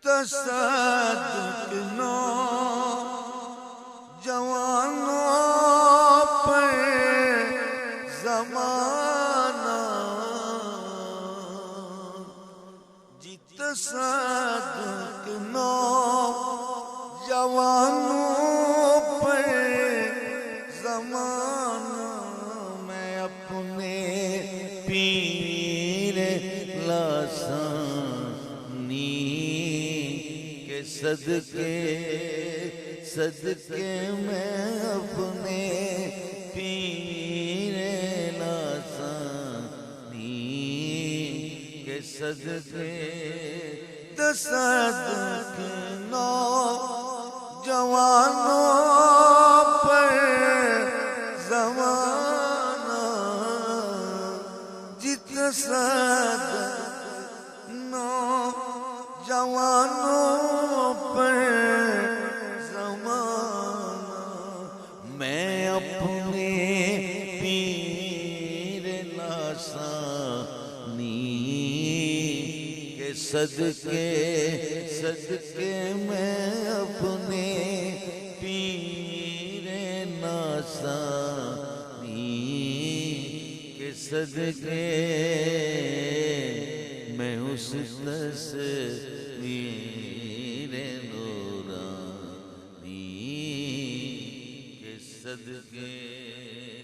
تصدق نو جوانوں پر زمانہ جی تصدق نو جوانوں پر زمانہ میں اپنے پیر لاسانی کے صدقے میں اپنے پیر لاسانی کے صدقے تصدق نو جوانوں پر زمانہ جی تصدق نو جوانوں پر زمانہ میں اپنے پیر لاسانی کے صدقے میں اپنے پیر لاسانی کے صدقے میں اس تصویر نورانی کے صدقے